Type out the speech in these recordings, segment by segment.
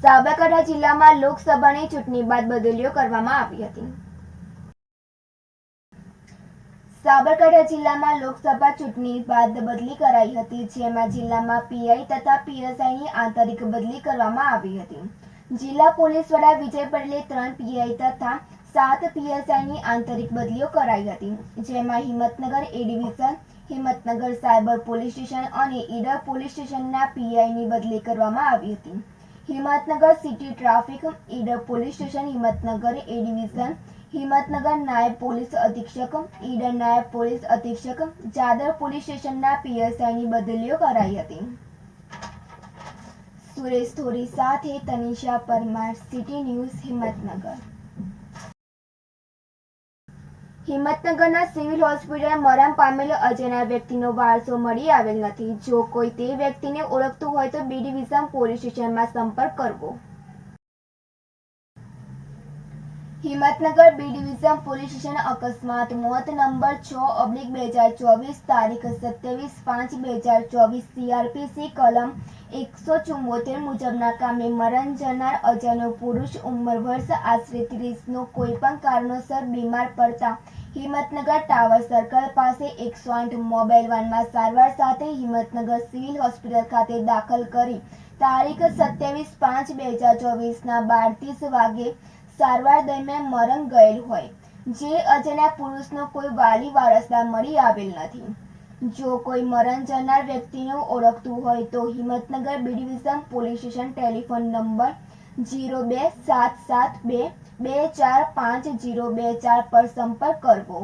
સાબરકાંઠા જિલ્લામાં લોકસભાની ચૂંટણી બાદ બદલીઓ કરવામાં આવી હતી। સાબરકાંઠા જિલ્લામાં લોકસભા ચૂંટણી બાદ બદલી કરાઈ હતી, જેમાં જિલ્લામાં પીઆઈ તથા પીએસઆઈની આંતરિક બદલી કરવામાં આવી હતી। જિલ્લા પોલીસ વડા વિજય પટેલે 3 પીઆઈ તથા 7 પીએસઆઈની આંતરિક બદલીઓ કરાઈ હતી, જેમાં હિંમતનગર એ division, Himmatnagar cyber police station અને ઈડર પોલીસ સ્ટેશનના પીઆઈની બદલી કરવામાં આવી હતી। Himmatnagar city traffic, Idar police station, Himmatnagar એ ડિવિઝન, હિંમતનગર નાયબ પોલીસ અધિક્ષક, ઈડર નાયબ પોલીસ અધિક્ષક, જાદર પોલીસ સ્ટેશનના પીએસઆઈની બદલીઓ કરાઈ હતી। સુરેશ થોરી સાથે તનિષા પરમાર, સિટી ન્યૂઝ, હિંમતનગર। હિંમતનગરના સિવિલ હોસ્પિટલ મરણ પામેલ અજાણ્યા વ્યક્તિનો વારસો મળી આવેલ નથી। જો કોઈ તે વ્યક્તિને ઓળખતું હોય તો બી ડિવિઝન પોલીસ સ્ટેશનમાં સંપર્ક કરવો। Himmatnagar B division police station અકસ્માત મોત નંબર 6/2024 તારીખ 27/5/2024 સીઆરપીસી કલમ 174 મુજબના કામે મરણ જનાર અજાણ્યો પુરુષ ઉંમર વર્ષ આશરે 30નો કોઈ પણ કારણોસર બીમાર પડતા હિંમતનગર ટાવર સર્કલ પાસે 108 મોબાઈલ વાનમાં સારવાર સાથે હિંમતનગર સિવિલ હોસ્પિટલ ખાતે દાખલ કરી તારીખ 27/5/2024ના 12:30 વાગે સારવાર દરમિયાન મરણ ગયેલ હોય, જે અજાણ્યા પુરુષનો કોઈ વાલી વારસદાર મળી આવેલ નથી। જો કોઈ મરણ જનાર વ્યક્તિને ઓળખતું હોય તો Himmatnagar B division police station telephone number 027722452024 પર સંપર્ક કરવો।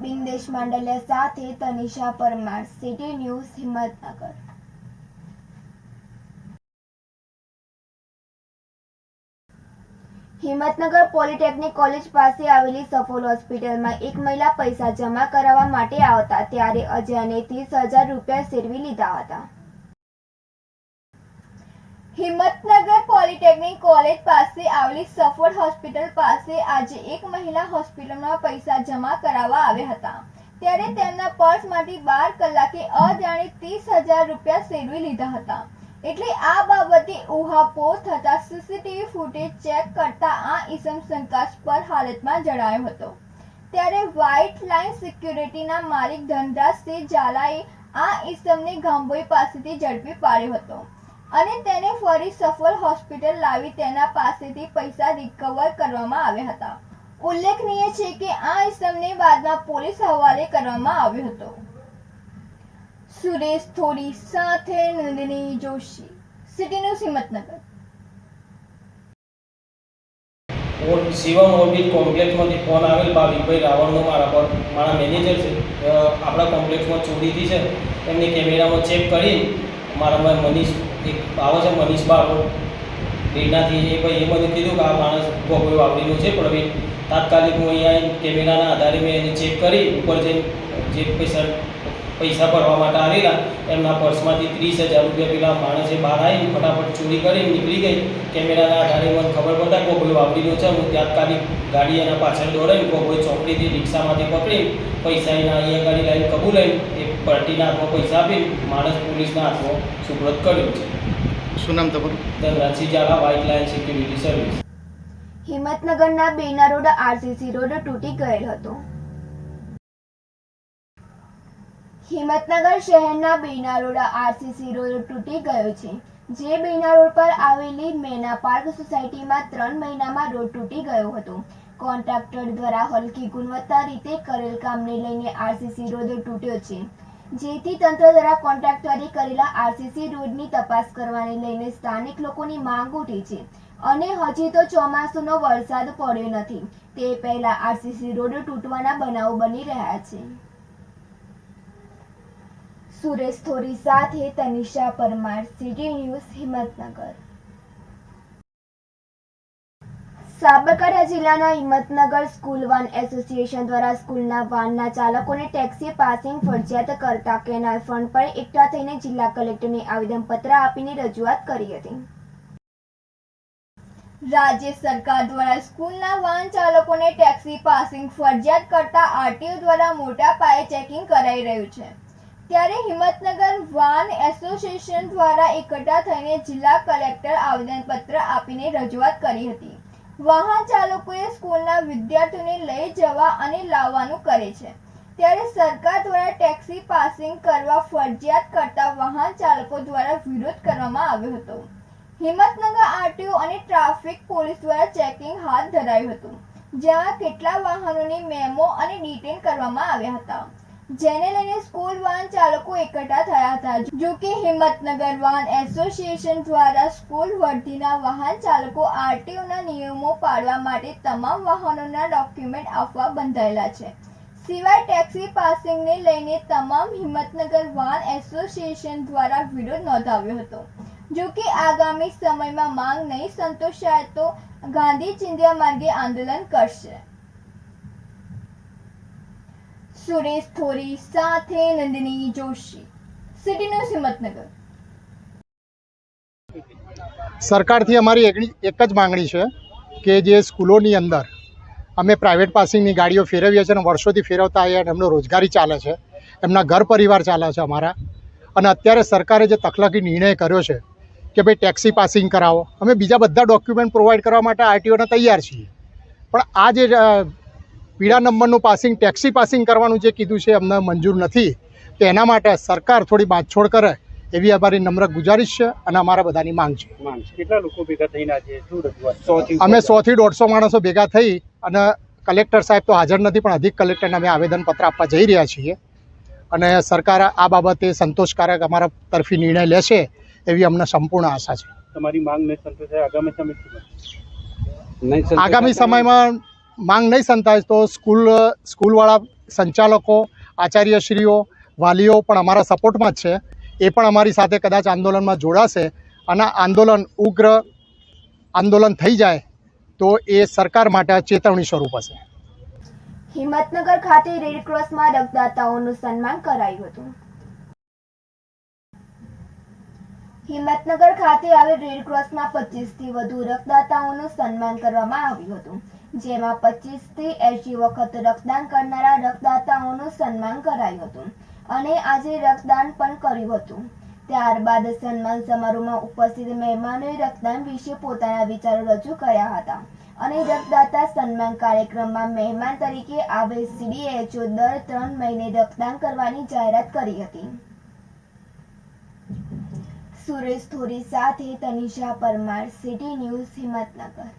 બિંદેશ માંડલિયા સાથે Tanisha Parmar, city news, Himmatnagar. Himmatnagar polytechnic college પાસે આવેલી સફોલ હોસ્પિટલમાં એક મહિલા પૈસા જમા કરાવવા માટે આવતા ત્યારે અજાણ્યાએ 30,000 રૂપિયા સેરવી લીધા હતા। હિંમતનગર પોલિટેકનિક કોલેજ પાસે આવેલી સફોલ હોસ્પિટલ પાસે આજે એક મહિલા હોસ્પિટલમાં પૈસા જમા કરાવવા આવ્યા હતા, ત્યારે તેમના પર્સમાંથી 12 કલાકે અજાણી 30,000 રૂપિયા સેરવી લીધા હતા। એટલે આ બાબતે ઉહાપોહ થતા સીસીટીવી ફૂટેજ ચેક કરતા આ ઈસમ શંકાસ્પદ હાલતમાં જણાયો હતો। ત્યારે વ્હાઇટ લાઇન સિક્યુરિટીના માલિક ધનરાજસિંહ ઝાલાએ આ ઈસમને ગાંભોઈ પાસેથી ઝડપી પાડ્યો હતો અને તેને ફરી સફળ હોસ્પિટલ લાવી તેના પાસેથી પૈસા રિકવર કરવામાં આવ્યા હતા। ઉલ્લેખનીય છે કે આ ઈસમને બાદમાં પોલીસ હવાલે કરવામાં આવ્યો હતો। સુરેશ થોરી સાથે Nandini Joshi, city news, Himmatnagar. Shivam Orbit કોમ્પ્લેક્સમાંથી ફોન આવેલ ભાવિકભાઈ રાવણનો મારા મેનેજર છે, આપણા કોમ્પ્લેક્સમાં ચોરીથી છે, એમની કેમેરામાં ચેક કરી મારામાં મનીષ એક આવે છે, મનીષ બારોટ રીનાથી, એ ભાઈ એ મને કીધું કે આ માણસ કોઈ વાપરીનો છે પ્રવીણ। તાત્કાલિક હું અહીંયા કેમેરાના આધારે મેં એને ચેક કરી ઉપર જઈને જે પૈસા ભરવા માટે આવેલા એમના પર્સમાંથી 30,000 રૂપિયા પેલા માણસે બહાર આવીને ફટાફટ ચોરી કરીને નીકળી ગઈ। કેમેરાના આધારે મને ખબર પડતા કોઈ વાપરીનો છે, હું તાત્કાલિક ગાડી એના પાછળ દોડાવીને કોઈ ચોકડીથી રિક્ષામાંથી પકડી પૈસા એના અહીંયા ગાડી લાવીને કબૂલાઈને એ પાર્ટીના હાથમાં પૈસા આપીને માણસ પોલીસના હાથમાં સુપ્રત કર્યો છે। શું નામ તમારું? Dhanrajsinh Zala, White Line Security Service. હિંમતનગરના બેના રોડ આરસીસી રોડ તૂટી ગયેલ હતો। હિંમતનગર શહેરના બેના રોડ આરસીસી રોડ તૂટી ગયો છે, જે બેના રોડ પર આવેલી મેના પાર્ક સોસાયટીમાં 3 મહિનામાં રોડ તૂટી ગયો હતો। કોન્ટ્રાક્ટર દ્વારા હલકી ગુણવત્તા રીતે કરેલ કામને લઈને આરસીસી રોડ તૂટ્યો છે, જેથી તંત્ર દ્વારા કોન્ટ્રાક્ટરે કરેલા આરસીસી રોડની તપાસ કરવાને લઈને સ્થાનિક લોકોની માંગ ઉઠી છે અને હજી તો ચોમાસુનો વરસાદ પડ્યો નથી તે પહેલા આરસીસી રોડ તૂટવાના બનાવો બની રહ્યા છે। સુરેશ થોરી સાથે તનિષા પરમાર, સિટી ન્યૂઝ, હિંમતનગર। સાબરકાંઠા જિલ્લાના હિંમતનગર સ્કૂલ વાન એસોસિએશન દ્વારા સ્કૂલના વાનના ચાલકોને ટેક્સી પાસિંગ ફરજિયાત કરતા કેનાલ ફ્રન્ટ પર એકઠા થઈને જિલ્લા કલેક્ટરને આવેદનપત્ર આપીને રજૂઆત કરી હતી। રાજ્ય સરકાર દ્વારા સ્કૂલના વાહન ચાલકોને ટેક્સી પાસિંગ ફરજિયાત કરતા આરટીઓ દ્વારા મોટા પાયે ચેકિંગ કરાઈ રહ્યું છે, ત્યારે હિંમતનગર વાન એસોસિએશન દ્વારા એકઠા થઈને જિલ્લા કલેક્ટર આવેદનપત્ર આપીને રજૂઆત કરી હતી. વાહન ચાલકોએ સ્કૂલના વિદ્યાર્થીઓને લઈ જવા અને લાવવાનું કરે છે, ત્યારે સરકાર દ્વારા ટેક્સી પાસિંગ કરવા ફરજિયાત કરતા વાહન ચાલકો દ્વારા વિરોધ કરવામાં આવ્યો હતો. હિંમતનગર આરટીઓ અને ટ્રાફિક પોલીસ દ્વારા ચેકિંગ હાથ ધરાયું હતું, જેમાં કેટલા વાહનોની મેમો અને ડિટેન કરવામાં આવ્યા હતા, જેને લઈને સ્કૂલ વાહન ચાલકો એકઠા થયા હતા. જો કે હિંમતનગર વાહન એસોસિએશન દ્વારા સ્કૂલ વર્ધીના વાહન ચાલકો આરટીઓના નિયમો પાળવા માટે તમામ વાહનોના ડોક્યુમેન્ટ આપવા બંધાયેલા છે. સિવાય ટેક્સી પાસિંગને લઈને તમામ હિંમતનગર વાહન એસોસિએશન દ્વારા વિરોધ નોંધાવ્યો હતો. જો કે આગામી સમયમાં માંગ નહીં સંતોષાય તો ગાંધી ચિંધ્યા માર્ગે આંદોલન કરશે. સુરેશ થોરી સાથે નંદિની જોશી, સિટી ન્યૂઝ હિંમતનગર. સરકારથી અમારી એક જ માંગણી છે કે જે સ્કૂલોની અંદર અમે પ્રાઇવેટ પાસિંગની ગાડીઓ ફેરવીએ છીએ અને વર્ષોથી ફેરવતા આવ્યા અને એમનો રોજગારી ચાલે છે, એમના ઘર પરિવાર ચાલે છે અમારા. અને અત્યારે સરકારે જે તકલાકી નિર્ણય કર્યો છે કે ભાઈ ટેક્સી પાસિંગ કરાવો, અમે બીજા બધા ડોક્યુમેન્ટ પ્રોવાઈડ કરવા માટે આરટીઓને તૈયાર છીએ, પણ આ જે પીળા નંબરનું પાસિંગ ટેક્સી પાસિંગ કરવાનું જે કીધું છે અમને મંજૂર નથી. તો એના માટે સરકાર થોડી બાંધછોડ કરે એવી અમારી નમ્ર ગુજારિશ છે અને અમારા બધાની માંગ છે. કેટલા લોકો ભેગા થઈને આજે શું રજૂઆત? અમે 100 થી 150 માણસો ભેગા થઈ અને કલેક્ટર સાહેબ તો હાજર નથી, પણ અધિક કલેક્ટરને અમે આવેદનપત્ર આપવા જઈ રહ્યા છીએ અને સરકાર આ બાબતે સંતોષકારક અમારા તરફી નિર્ણય લેશે એવી અમને સંપૂર્ણ આશા છે. તમારી માંગ નહીં સંતોષાય આગામી સમયમાં માંગ નહીં સંતાય તો સ્કૂલવાળા સંચાલકો, આચાર્યશ્રીઓ, વાલીઓ પણ અમારા સપોર્ટમાં જ છે. એ પણ અમારી સાથે કદાચ આંદોલનમાં જોડાશે અને આંદોલન ઉગ્ર આંદોલન થઈ જાય તો એ સરકાર માટે ચેતવણી સ્વરૂપ હશે. હિંમતનગર ખાતે રેડક્રોસમાં રક્તદાતાઓનું સન્માન કરાયું હતું. હિંમતનગર ખાતે આવેલ રેડક્રોસમાં 25 થી વધુ રક્તદાતાઓનું સન્માન કરવામાં આવ્યું હતું, જેમાં 25 થી 80 વખત રક્તદાન કરનારા રક્તદાતાઓનું સન્માન કરાયું હતું અને આજે રક્તદાન પણ કર્યું હતું. ત્યારબાદ સન્માન સમારોહમાં ઉપસ્થિત મહેમાનોએ રક્તદાન વિશે પોતાના વિચારો રજૂ કર્યા હતા અને રક્તદાતા સન્માન કાર્યક્રમમાં મહેમાન તરીકે આવેલ CDHO દર 3 મહિને રક્તદાન કરવાની જાહેરાત કરી હતી. સુરેશ થોરી સાથે Tanisha Parmar, city news Himmatnagar.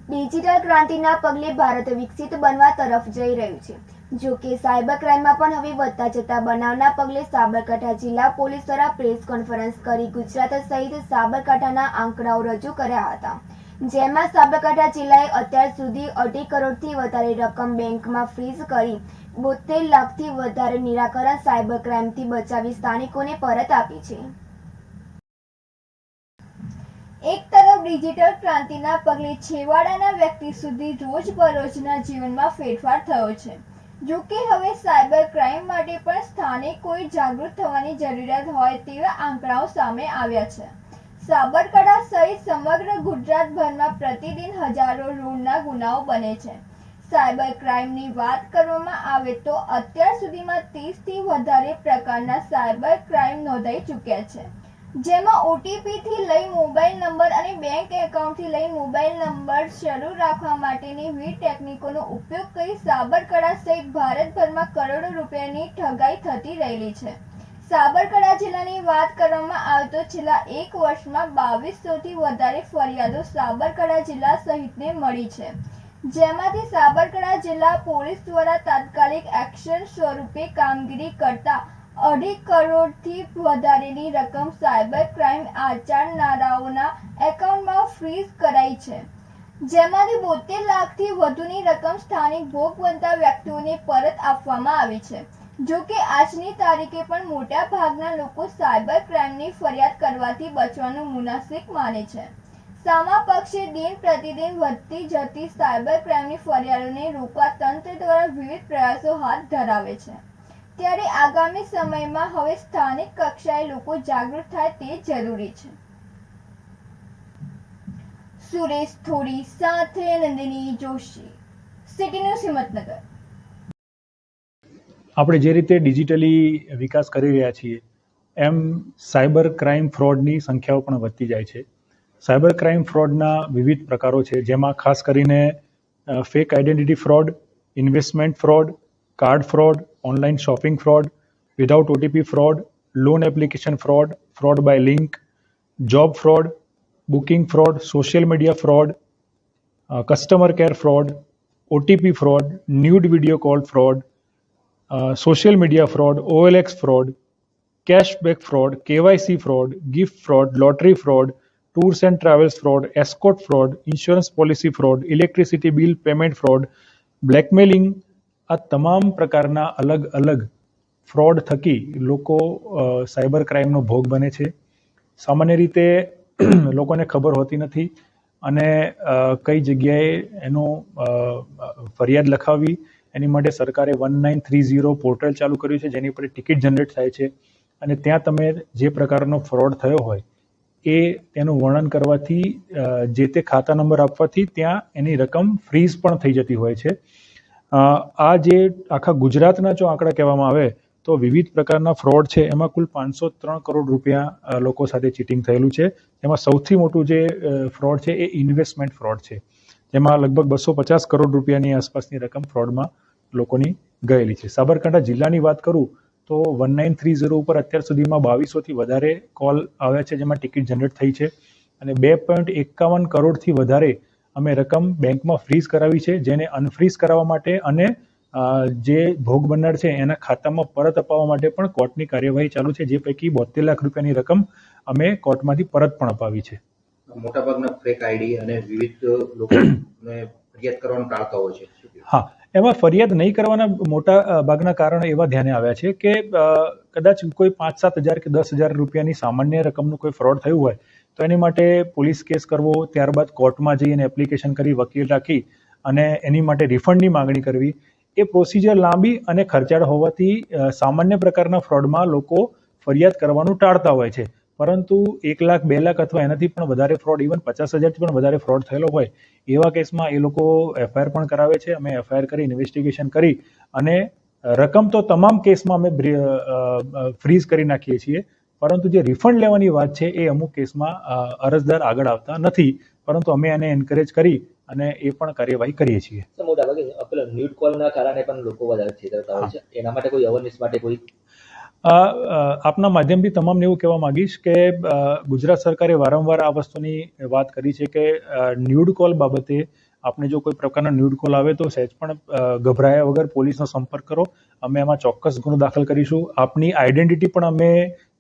Digital ક્રાંતિના પગલે ભારત વિકસિત બનવા તરફ જઈ રહ્યું છે. જો કે સાયબર ક્રાઇમમાં પણ હવે વધતા જતા બનાવના પગલે સાબરકાંઠા જિલ્લા પોલીસ દ્વારા પ્રેસ કોન્ફરન્સ કરી ગુજરાત સહિત સાબરકાંઠાના આંકડાઓ રજૂ કર્યા હતા, જેમાં સાબરકાંઠા જિલ્લાએ અત્યાર સુધી 2.5 કરોડથી વધારે રકમ બેંકમાં ફ્રીઝ કરી 72 લાખથી વધારે નિરાકરણ સાયબર ક્રાઇમથી બચાવી સ્થાનિકોને પરત આપી છે. એક તરફ ડિજિટલ ક્રાંતિના પગલે છેવાડાના વ્યક્તિ સુધી રોજબરોજના જીવનમાં ફેરફાર થયો છે. જો કે હવે સાયબર ક્રાઇમ માટે પણ સ્થાનિકોએ જાગૃત થવાની જરૂરિયાત હોય તેવા આંકડાઓ સામે આવ્યા છે. સાબરકાંઠા સહિત સમગ્ર ગુજરાતભરમાં પ્રતિદિન હજારો લૂંટના ગુનાઓ બને છે. સાયબર ક્રાઇમની વાત કરવામાં આવે તો અત્યાર સુધીમાં 30 થી વધારે પ્રકારના સાયબર ક્રાઇમ નોંધાઈ ચૂક્યા છે, જેમાં OTPથી લઈ મોબાઈલ નંબર અને બેંક એકાઉન્ટથી લઈ મોબાઈલ નંબર શરૂ રાખવા માટેની વિવિધ ટેકનિકોનો ઉપયોગ કરી સાબરકાંઠા સહિત ભારતભરમાં કરોડો રૂપિયાની ઠગાઈ થતી રહેલી છે. સાબરકાંઠા જિલ્લાની વાત કરવામાં આવે તો છેલ્લા 1 વર્ષમાં 2200થી વધારે ફરિયાદો સાબરકાંઠા જિલ્લા સહિતને મળી છે, જેમાંથી સાબરકાંઠા જિલ્લા પોલીસ દ્વારા તાત્કાલિક એક્શન સ્વરૂપે કામગીરી કરતા 2.5 કરોડથી વધારેની રકમ સાયબર ક્રાઇમ આચરનારાઓના એકાઉન્ટમાં ફ્રીઝ કરાઈ છે, જેમાંથી 72 લાખથી વધુની રકમ સ્થાનિક ભોગ બનતા વ્યક્તિઓને પરત આપવામાં આવી છે. જો કે આજની તારીખે પણ મોટા ભાગના લોકો સાયબર ક્રાઇમની ફરિયાદ કરવાથી બચવાનું મુનાસિબ માને છે. સામા પક્ષે દિન પ્રતિદિન વધતી જતી સાયબર ક્રાઇમની ફરિયાદોને રોકવા તંત્ર દ્વારા વિવિધ પ્રયાસો હાથ ધરાવે છે. ત્યારે આગામી સમયમાં હવે સ્થાનિક કક્ષાએ લોકો જાગૃત થાય તે જરૂરી છે. સુરેશ થોરી સાથે નંદિની જોશી, સિટી ન્યૂઝ હિંમતનગર. આપણે જે રીતે ડિજિટલી વિકાસ કરી રહ્યા છીએ એમ સાયબર ક્રાઇમ ફ્રોડની સંખ્યાઓ પણ વધતી જાય છે. સાયબર ક્રાઇમ ફ્રોડના વિવિધ પ્રકારો છે, જેમાં ખાસ કરીને fake identity fraud, investment fraud, card fraud, online shopping fraud, without OTP fraud, loan application fraud, fraud by link, job fraud, booking fraud, social media fraud, customer care fraud, OTP fraud, nude video call fraud, social media fraud, OLX fraud, cashback fraud, KYC fraud, gift fraud, lottery fraud, tours and travels fraud, escort fraud, insurance policy fraud, electricity bill payment fraud, blackmailing, આ તમામ પ્રકારના અલગ અલગ fraud થકી લોકો cyber ક્રાઇમનો ભોગ બને છે. સામાન્ય રીતે લોકોને ખબર હોતી નથી અને કઈ જગ્યાએ એનો ફરિયાદ લખાવવી, એની માટે સરકારે 1930 પોર્ટલ ચાલુ કર્યું છે, જેની પર ટિકિટ જનરેટ થાય છે અને ત્યાં તમે જે પ્રકારનો ફ્રોડ થયો હોય એ તેનું વર્ણન કરવાથી, જે તે ખાતા નંબર આપવાથી ત્યાં એની રકમ ફ્રીઝ પણ થઈ જતી હોય છે. આ જે આખા ગુજરાતના જો આંકડા કહેવામાં આવે તો વિવિધ પ્રકારના ફ્રોડ છે, એમાં કુલ 503 કરોડ રૂપિયા લોકો સાથે ચીટિંગ થયેલું છે. એમાં સૌથી મોટું જે ફ્રોડ છે એ ઇન્વેસ્ટમેન્ટ ફ્રોડ છે, જેમાં લગભગ 250 કરોડ રૂપિયાની આસપાસની રકમ ફ્રોડમાં લોકોની ગયેલી છે. સાબરકાંઠા જિલ્લાની વાત કરું તો 1930 ઉપર અત્યાર સુધીમાં 2200થી વધારે કોલ આવ્યા છે, જેમાં ટિકિટ જનરેટ થઈ છે અને 2.51 કરોડથી વધારે અમે રકમ બેંકમાં ફ્રીઝ કરાવી છે, જેને અનફ્રીઝ કરાવવા માટે અને જે ભોગ બનનાર છે એના ખાતામાં પરત અપાવવા માટે પણ કોર્ટની કાર્યવાહી ચાલુ છે, જે પૈકી 72 લાખ રૂપિયાની રકમ અમે કોર્ટમાંથી પરત પણ અપાવી છે. મોટાભાગના ફેક આઈડી અને વિવિધ લોકોને ફરિયાદ કરવાનું ટાળતા હોય છે. હા, એમાં ફરિયાદ નહીં કરવાના મોટા ભાગના કારણો એવા ધ્યાને આવ્યા છે કે કદાચ કોઈ 5-7 હજાર કે 10,000 રૂપિયાની સામાન્ય રકમનું કોઈ ફ્રોડ થયું હોય તો એની માટે પોલીસ કેસ કરવો, ત્યારબાદ કોર્ટમાં જઈ અને એપ્લિકેશન કરી, વકીલ રાખી અને એની માટે રિફંડની માંગણી કરવી, એ પ્રોસિજર લાંબી અને ખર્ચાળ હોવાથી સામાન્ય પ્રકારના ફ્રોડમાં લોકો ફરિયાદ કરવાનું ટાળતા હોય છે. પરંતુ 1 લાખ, 2 લાખ અથવા એનાથી પણ વધારે ફ્રોડ, ઇવન 50,000થી પણ વધારે ફ્રોડ થયેલો હોય એવા કેસમાં એ લોકો FIR પણ કરાવે છે. અમે FIR કરી, ઇન્વેસ્ટિગેશન કરી અને રકમ તો તમામ કેસમાં અમે ફ્રીઝ કરી નાખીએ છીએ, પરંતુ જે રિફંડ લેવાની વાત છે એ અમુક કેસમાં અરજદાર આગળ આવતા નથી, પરંતુ અમે એને એન્કરેજ કરી અને એ પણ કાર્યવાહી કરીએ છીએ. મોટાભાગે પેલા ન્યૂડ કોલના કારણે પણ લોકો વધારે છેતરતા હોય છે, એના માટે કોઈ અવેરનેસ માટે કોઈ આપના માધ્યમથી તમામને એવું કહેવા માંગીશ કે ગુજરાત સરકારે વારંવાર આ વસ્તુની વાત કરી છે કે ન્યૂડ કોલ બાબતે આપને જો કોઈ પ્રકારનો ન્યૂડ કોલ આવે તો સહેજ પણ ગભરાયા વગર પોલીસનો સંપર્ક કરો. અમે એમાં ચોક્કસ ગુનો દાખલ કરીશું. આપની આઈડેન્ટિટી પણ અમે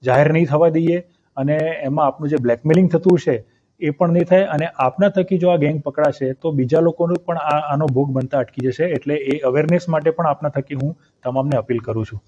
જાહેર નહીં થવા દઈએ અને એમાં આપનું જે બ્લેકમેલિંગ થતું છે એ પણ નહીં થાય અને આપના થકી જો આ ગેંગ પકડાશે તો બીજા લોકોનું પણ આનો ભોગ બનતા અટકી જશે. એટલે એ અવેરનેસ માટે પણ આપના થકી હું તમામને અપીલ કરું છું.